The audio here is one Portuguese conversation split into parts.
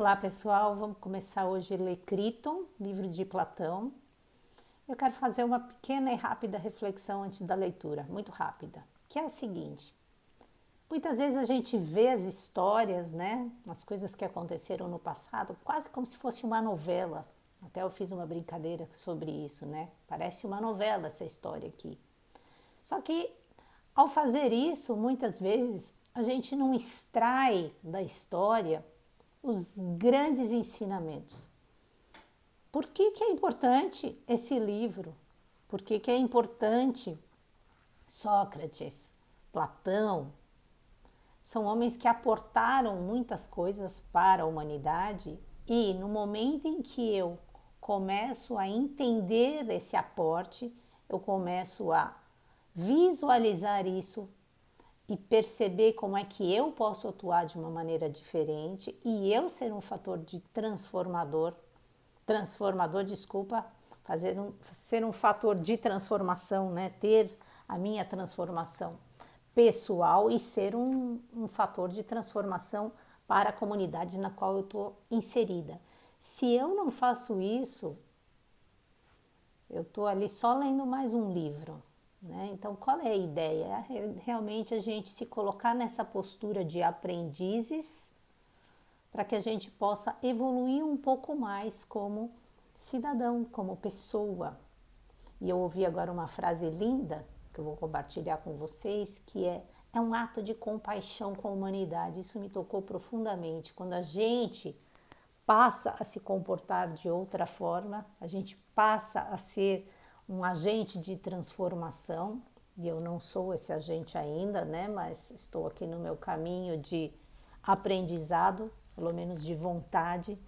Olá pessoal, vamos começar hoje a ler Criton, livro de Platão. Eu quero fazer uma pequena e rápida reflexão antes da leitura, muito rápida, que é o seguinte: muitas vezes a gente vê as histórias, né, as coisas que aconteceram no passado, quase como se fosse uma novela. Até eu fiz uma brincadeira sobre isso, né? Parece uma novela essa história aqui. Só que ao fazer isso, muitas vezes a gente não extrai da história os grandes ensinamentos. Por que é importante esse livro? Por que é importante Sócrates, Platão? São homens que aportaram muitas coisas para a humanidade e no momento em que eu começo a entender esse aporte, eu começo a visualizar isso e perceber como é que eu posso atuar de uma maneira diferente e eu ser um fator de ser um fator de transformação, né? Ter a minha transformação pessoal e ser um fator de transformação para a comunidade na qual eu estou inserida. Se eu não faço isso, eu estou ali só lendo mais um livro, né? Então, qual é a ideia? É realmente a gente se colocar nessa postura de aprendizes para que a gente possa evoluir um pouco mais como cidadão, como pessoa. E eu ouvi agora uma frase linda que eu vou compartilhar com vocês, que é um ato de compaixão com a humanidade. Isso me tocou profundamente. Quando a gente passa a se comportar de outra forma, a gente passa a ser um agente de transformação, e eu não sou esse agente ainda, né, mas estou aqui no meu caminho de aprendizado, pelo menos de vontade,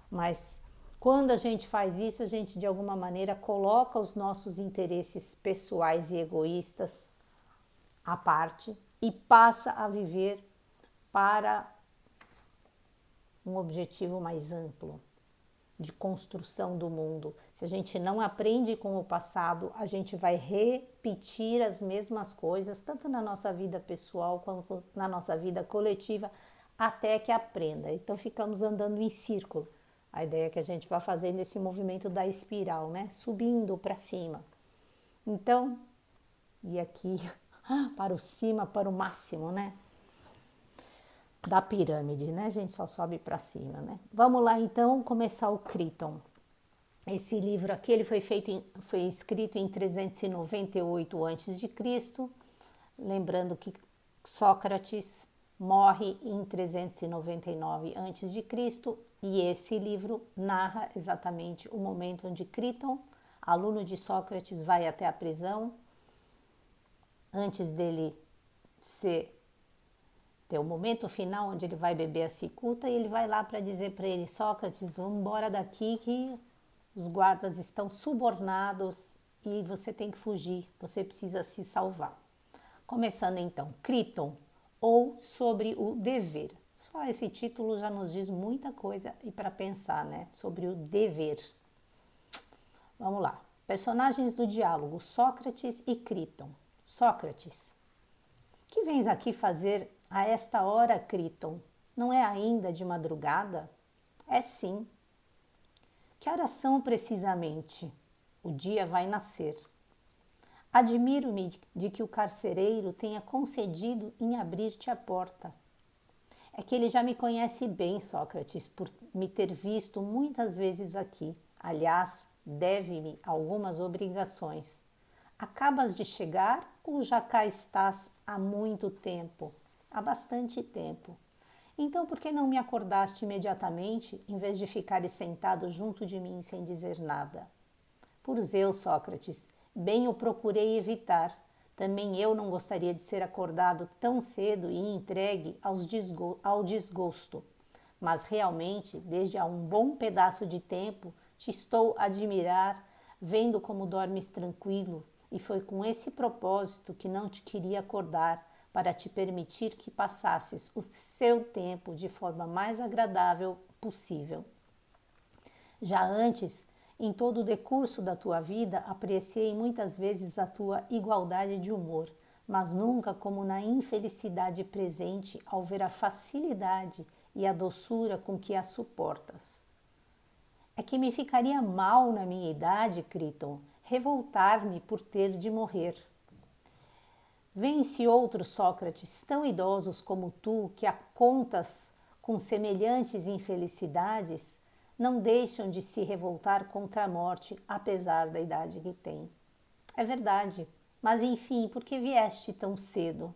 mas quando a gente faz isso, a gente de alguma maneira coloca os nossos interesses pessoais e egoístas à parte e passa a viver para um objetivo mais amplo de construção do mundo. Se a gente não aprende com o passado, a gente vai repetir as mesmas coisas, tanto na nossa vida pessoal quanto na nossa vida coletiva, até que aprenda. Então ficamos andando em círculo. A ideia é que a gente vai fazendo esse movimento da espiral, né? Subindo para cima. Então, e aqui para o cima, para o máximo, né? Da pirâmide, né? A gente só sobe para cima, né? Vamos lá então começar o Criton. Esse livro aqui ele foi escrito em 398 a.C., lembrando que Sócrates morre em 399 a.C. e esse livro narra exatamente o momento onde Criton, aluno de Sócrates, vai até a prisão antes dele ter o momento final onde ele vai beber a cicuta e ele vai lá para dizer para ele: Sócrates, vamos embora daqui que os guardas estão subornados e você tem que fugir, você precisa se salvar. Começando então, Criton, ou sobre o dever. Só esse título já nos diz muita coisa e para pensar, né? Sobre o dever. Vamos lá. Personagens do diálogo: Sócrates e Criton. Sócrates: que vens aqui fazer a esta hora, Criton? Não é ainda de madrugada? É sim. Que horas são precisamente? O dia vai nascer. Admiro-me de que o carcereiro tenha concedido em abrir-te a porta. É que ele já me conhece bem, Sócrates, por me ter visto muitas vezes aqui. Aliás, deve-me algumas obrigações. Acabas de chegar ou já cá estás há muito tempo? Há bastante tempo. Então, por que não me acordaste imediatamente, em vez de ficares sentado junto de mim sem dizer nada? Por Zeus, Sócrates, bem o procurei evitar. Também eu não gostaria de ser acordado tão cedo e entregue ao desgosto. Mas realmente, desde há um bom pedaço de tempo, te estou a admirar, vendo como dormes tranquilo, e foi com esse propósito que não te queria acordar, para te permitir que passasses o seu tempo de forma mais agradável possível. Já antes, em todo o decurso da tua vida, apreciei muitas vezes a tua igualdade de humor, mas nunca como na infelicidade presente ao ver a facilidade e a doçura com que as suportas. É que me ficaria mal na minha idade, Criton, revoltar-me por ter de morrer. Vêem-se outros, Sócrates, tão idosos como tu, que a contas com semelhantes infelicidades, não deixam de se revoltar contra a morte, apesar da idade que têm. É verdade, mas enfim, por que vieste tão cedo?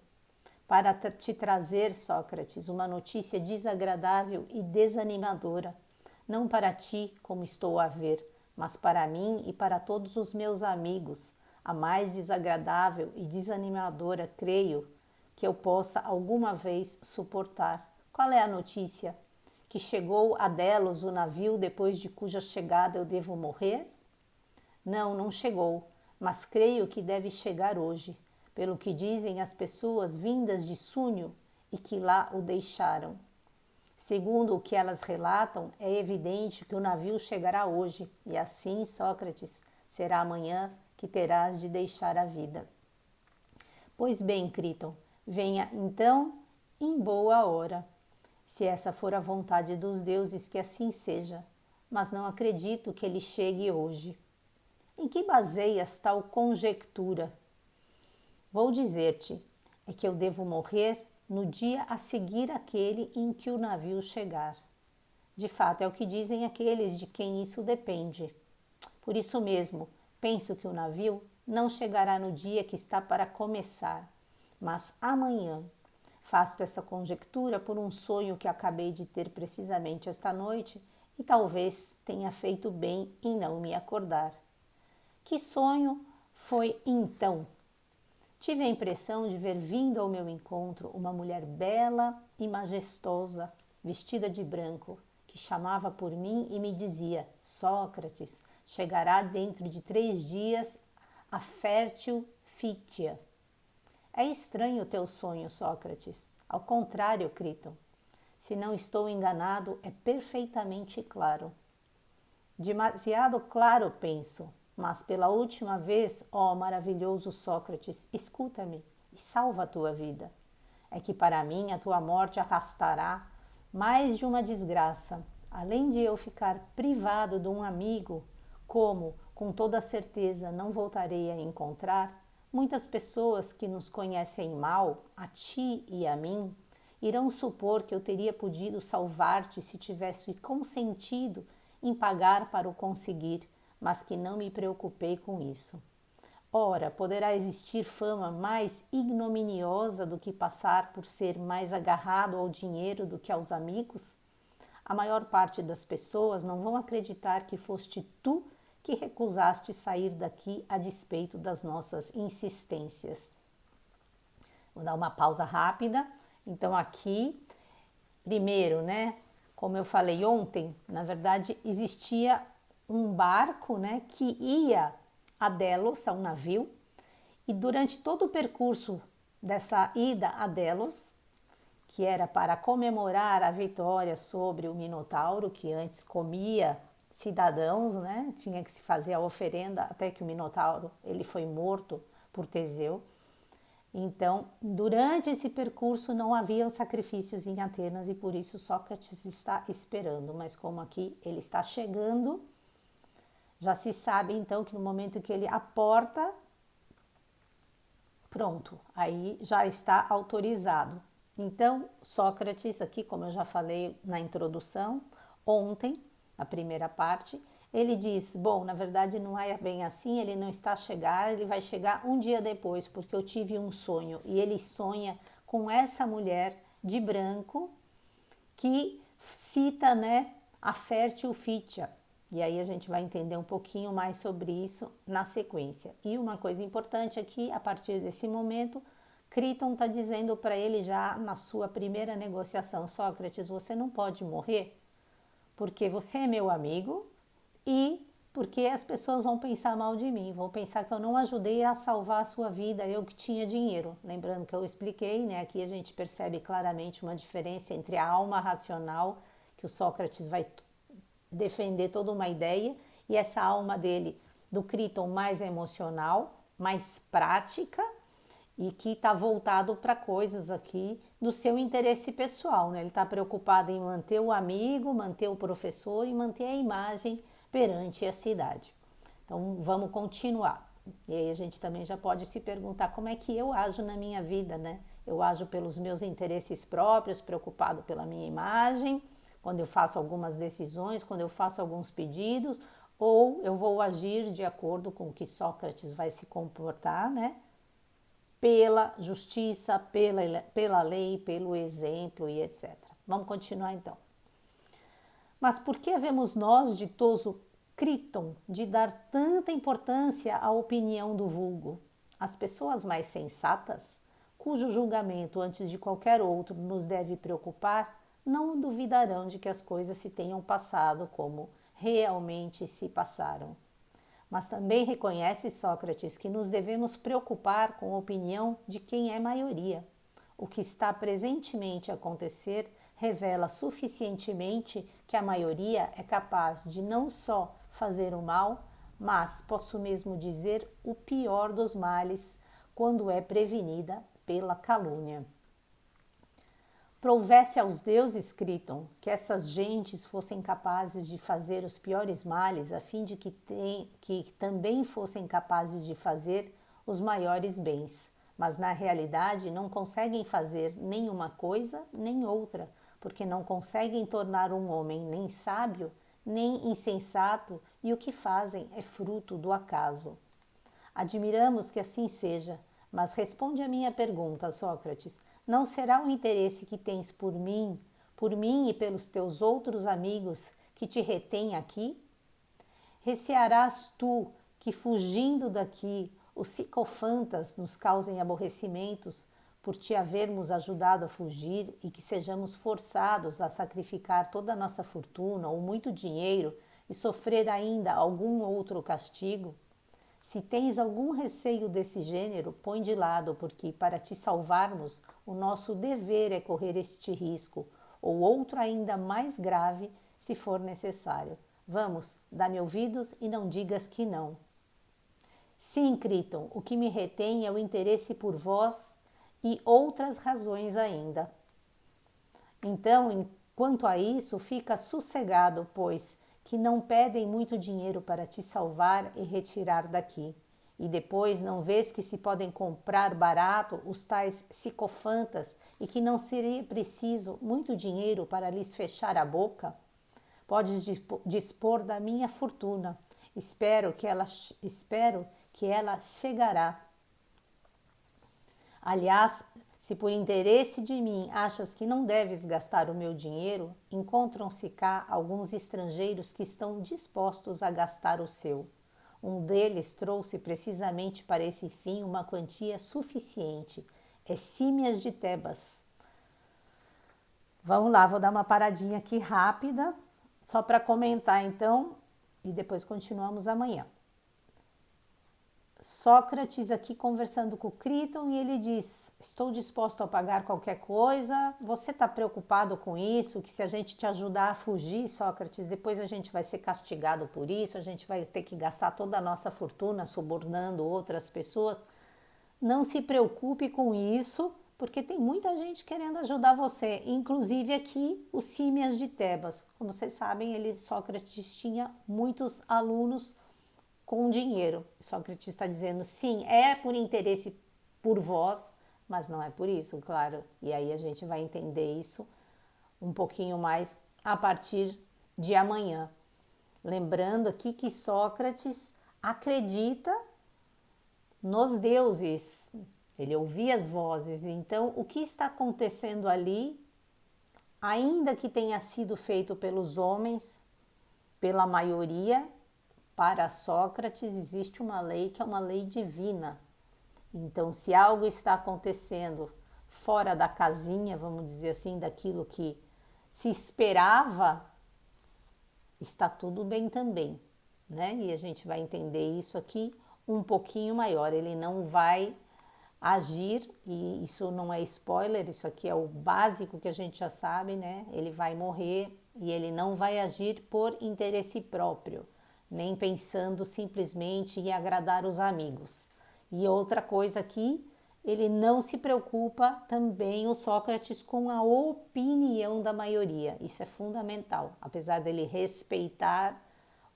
Para te trazer, Sócrates, uma notícia desagradável e desanimadora, não para ti, como estou a ver, mas para mim e para todos os meus amigos, a mais desagradável e desanimadora, creio, que eu possa alguma vez suportar. Qual é a notícia? Que chegou a Delos o navio depois de cuja chegada eu devo morrer? Não, não chegou, mas creio que deve chegar hoje, pelo que dizem as pessoas vindas de Súnio e que lá o deixaram. Segundo o que elas relatam, é evidente que o navio chegará hoje, e assim, Sócrates, será amanhã que terás de deixar a vida. Pois bem, Criton, venha então em boa hora, se essa for a vontade dos deuses, que assim seja, mas não acredito que ele chegue hoje. Em que baseias tal conjectura? Vou dizer-te, é que eu devo morrer no dia a seguir aquele em que o navio chegar. De fato, é o que dizem aqueles de quem isso depende. Por isso mesmo, penso que o navio não chegará no dia que está para começar, mas amanhã. Faço essa conjectura por um sonho que acabei de ter precisamente esta noite e talvez tenha feito bem em não me acordar. Que sonho foi então? Tive a impressão de ver vindo ao meu encontro uma mulher bela e majestosa, vestida de branco, que chamava por mim e me dizia: Sócrates, chegará dentro de 3 dias a fértil Fítia. É estranho o teu sonho, Sócrates. Ao contrário, Criton. Se não estou enganado, é perfeitamente claro. Demasiado claro, penso. Mas pela última vez, ó maravilhoso Sócrates, escuta-me e salva a tua vida. É que para mim a tua morte arrastará mais de uma desgraça, além de eu ficar privado de um amigo, como, com toda certeza, não voltarei a encontrar, muitas pessoas que nos conhecem mal, a ti e a mim, irão supor que eu teria podido salvar-te se tivesse consentido em pagar para o conseguir, mas que não me preocupei com isso. Ora, poderá existir fama mais ignominiosa do que passar por ser mais agarrado ao dinheiro do que aos amigos? A maior parte das pessoas não vão acreditar que foste tu que recusaste sair daqui a despeito das nossas insistências. Vou dar uma pausa rápida. Então aqui, primeiro, como eu falei ontem, na verdade existia um barco, que ia a Delos, a um navio, e durante todo o percurso dessa ida a Delos, que era para comemorar a vitória sobre o Minotauro, que antes comia cidadãos, tinha que se fazer a oferenda até que o Minotauro ele foi morto por Teseu. Então, durante esse percurso não havia sacrifícios em Atenas e por isso Sócrates está esperando, mas como aqui ele está chegando, já se sabe então que no momento que ele aporta, pronto, aí já está autorizado. Então, Sócrates aqui, como eu já falei na introdução, ontem, na primeira parte, ele diz, bom, na verdade não é bem assim, ele não está a chegar, ele vai chegar um dia depois, porque eu tive um sonho, e ele sonha com essa mulher de branco que cita, a fértil Fítia. E aí a gente vai entender um pouquinho mais sobre isso na sequência. E uma coisa importante aqui, a partir desse momento, Criton está dizendo para ele já na sua primeira negociação, Sócrates, você não pode morrer porque você é meu amigo e porque as pessoas vão pensar mal de mim, vão pensar que eu não ajudei a salvar a sua vida, eu que tinha dinheiro. Lembrando que eu expliquei, aqui a gente percebe claramente uma diferença entre a alma racional, que o Sócrates vai defender toda uma ideia, e essa alma dele, do Criton, mais emocional, mais prática, e que está voltado para coisas aqui do seu interesse pessoal, né? Ele está preocupado em manter o amigo, manter o professor e manter a imagem perante a cidade. Então vamos continuar. E aí a gente também já pode se perguntar como é que eu ajo na minha vida, né? Eu ajo pelos meus interesses próprios, preocupado pela minha imagem, quando eu faço algumas decisões, quando eu faço alguns pedidos, ou eu vou agir de acordo com o que Sócrates vai se comportar, né? Pela justiça, pela lei, pelo exemplo e etc. Vamos continuar então. Mas por que havemos nós, ditoso Críton, de dar tanta importância à opinião do vulgo? As pessoas mais sensatas, cujo julgamento antes de qualquer outro nos deve preocupar, não duvidarão de que as coisas se tenham passado como realmente se passaram. Mas também reconhece Sócrates que nos devemos preocupar com a opinião de quem é maioria. O que está presentemente a acontecer revela suficientemente que a maioria é capaz de não só fazer o mal, mas posso mesmo dizer o pior dos males quando é prevenida pela calúnia. Prouvesse aos deuses, Críton, que essas gentes fossem capazes de fazer os piores males, a fim de que também fossem capazes de fazer os maiores bens. Mas na realidade não conseguem fazer nem uma coisa nem outra, porque não conseguem tornar um homem nem sábio, nem insensato, e o que fazem é fruto do acaso. Admiramos que assim seja, mas responde a minha pergunta, Sócrates. Não será o interesse que tens por mim e pelos teus outros amigos que te retém aqui? Recearás tu que, fugindo daqui, os sicofantas nos causem aborrecimentos por te havermos ajudado a fugir e que sejamos forçados a sacrificar toda a nossa fortuna ou muito dinheiro e sofrer ainda algum outro castigo? Se tens algum receio desse gênero, põe de lado, porque para te salvarmos, o nosso dever é correr este risco, ou outro ainda mais grave, se for necessário. Vamos, dá-me ouvidos e não digas que não. Sim, Críton, o que me retém é o interesse por vós e outras razões ainda. Então, quanto a isso, fica sossegado, pois que não pedem muito dinheiro para te salvar e retirar daqui. E depois não vês que se podem comprar barato os tais sicofantas e que não seria preciso muito dinheiro para lhes fechar a boca? Podes dispor da minha fortuna. Espero que ela chegará. Aliás, se por interesse de mim achas que não deves gastar o meu dinheiro, encontram-se cá alguns estrangeiros que estão dispostos a gastar o seu. Um deles trouxe precisamente para esse fim uma quantia suficiente. É Símias de Tebas. Vamos lá, vou dar uma paradinha aqui rápida, só para comentar então, e depois continuamos amanhã. Sócrates aqui conversando com o Críton e ele diz: estou disposto a pagar qualquer coisa, você está preocupado com isso, que se a gente te ajudar a fugir, Sócrates, depois a gente vai ser castigado por isso, a gente vai ter que gastar toda a nossa fortuna subornando outras pessoas. Não se preocupe com isso, porque tem muita gente querendo ajudar você, inclusive aqui os Símias de Tebas. Como vocês sabem, Sócrates tinha muitos alunos com dinheiro. Sócrates está dizendo, sim, é por interesse por vós, mas não é por isso, claro. E aí a gente vai entender isso um pouquinho mais a partir de amanhã. Lembrando aqui que Sócrates acredita nos deuses, ele ouvia as vozes. Então, o que está acontecendo ali, ainda que tenha sido feito pelos homens, pela maioria, para Sócrates existe uma lei que é uma lei divina. Então, se algo está acontecendo fora da casinha, vamos dizer assim, daquilo que se esperava, está tudo bem também, né? E a gente vai entender isso aqui um pouquinho maior. Ele não vai agir, e isso não é spoiler, isso aqui é o básico que a gente já sabe, né? Ele vai morrer e ele não vai agir por interesse próprio, nem pensando simplesmente em agradar os amigos. E outra coisa aqui, ele não se preocupa também, o Sócrates, com a opinião da maioria. Isso é fundamental. Apesar dele respeitar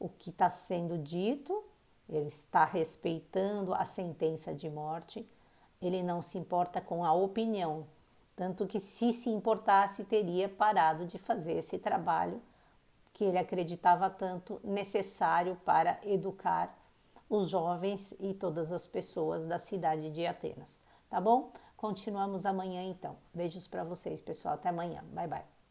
o que está sendo dito, ele está respeitando a sentença de morte, ele não se importa com a opinião. Tanto que, se importasse, teria parado de fazer esse trabalho que ele acreditava tanto necessário para educar os jovens e todas as pessoas da cidade de Atenas. Tá bom? Continuamos amanhã então. Beijos para vocês, pessoal. Até amanhã. Bye, bye.